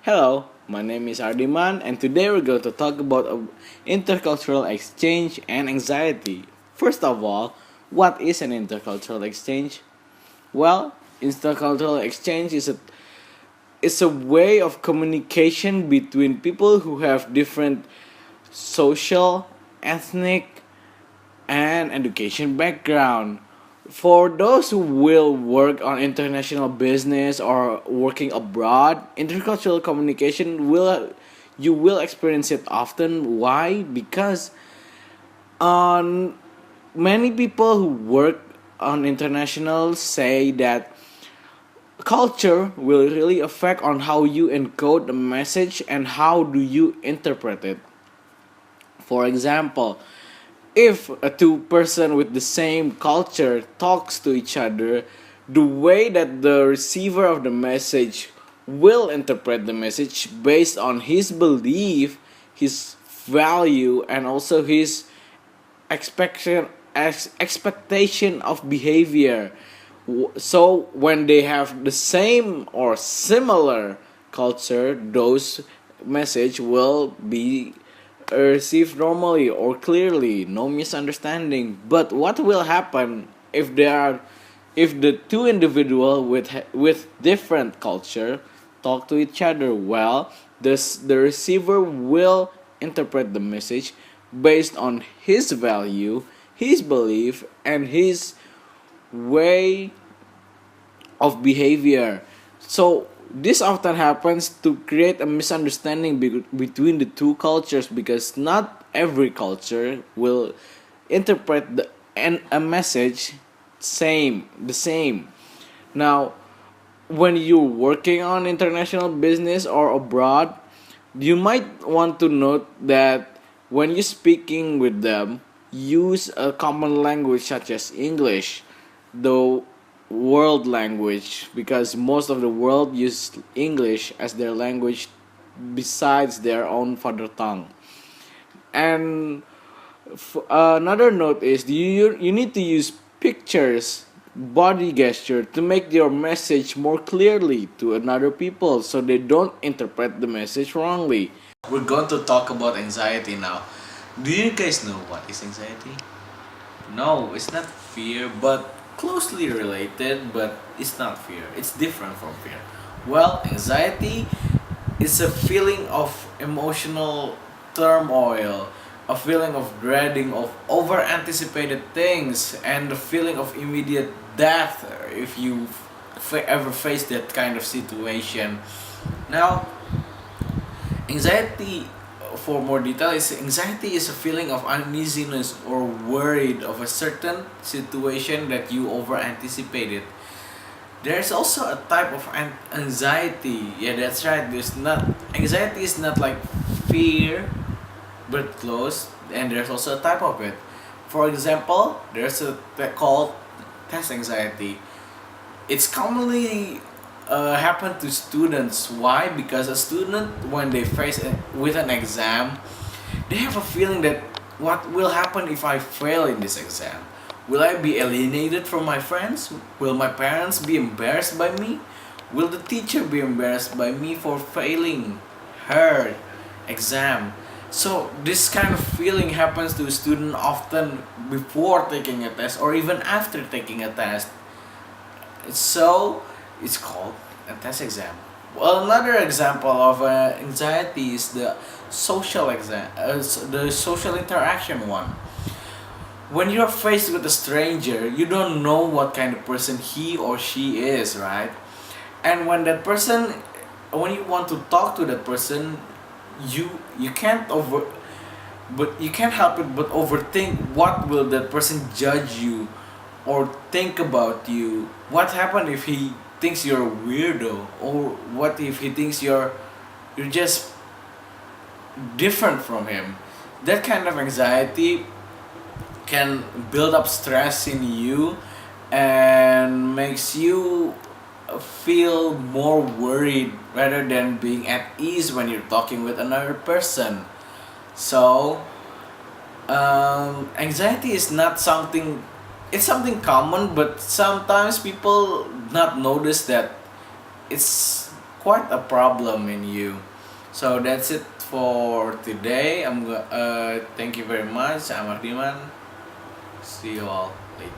Hello, my name is Ardiman, and today we're going to talk about intercultural exchange and anxiety. First of all, what is an intercultural exchange? Well, intercultural exchange is a way of communication between people who have different social, ethnic, and education background. For those who will work on international business or working abroad, intercultural communication will you will experience it often. Why? Because on many people who work on international say that culture will really affect on how you encode the message and how do you interpret it. For example, if a two person with the same culture talks to each other, the way that the receiver of the message will interpret the message based on his belief, his value, and also his expectation of behavior. So when they have the same or similar culture, those message will be received normally or clearly, no misunderstanding. But what will happen if the two individual with different culture talk to each other? Well, the receiver will interpret the message based on his value, his belief, and his way of behavior. So this often happens to create a misunderstanding between the two cultures because not every culture will interpret a message the same. Now, when you're working on international business or abroad, you might want to note that when you're speaking with them, use a common language such as English, the world language, because most of the world use English as their language besides their own father tongue. And another note is you need to use pictures, body gesture to make your message more clearly to another people so they don't interpret the message wrongly. We're going to talk about anxiety now. Do you guys know what is anxiety? No, it's not fear, but closely related, but it's not fear. It's different from fear. Well, anxiety is a feeling of emotional turmoil, a feeling of dreading of over anticipated things, and the feeling of immediate death if you ever face that kind of situation. Now, anxiety, for more detail, is anxiety is a feeling of uneasiness or worried of a certain situation that you over anticipated. There's also a type of anxiety. Yeah, that's right. There's not Anxiety is not like fear, but close. And there's also a type of it. For example, there's a called test anxiety. It's commonly happen to students. Why? Because a student, when they face with an exam, they have a feeling that what will happen if I fail in this exam? Will I be alienated from my friends? Will my parents be embarrassed by me? Will the teacher be embarrassed by me for failing her exam? So this kind of feeling happens to a student often before taking a test or even after taking a test. So it's called a test exam. Well, another example of anxiety is the the social interaction one. When you're faced with a stranger, you don't know what kind of person he or she is, right? And when you want to talk to that person, you can't you can't help it but overthink what will that person judge you or think about you. What happened if he thinks you're a weirdo, or what if he thinks you're just different from him? That kind of anxiety can build up stress in you and makes you feel more worried rather than being at ease when you're talking with another person. So anxiety is not something it's something common, but sometimes people not notice that it's quite a problem in you. So that's it for today. Thank you very much. I'm Ardiman. See you all later.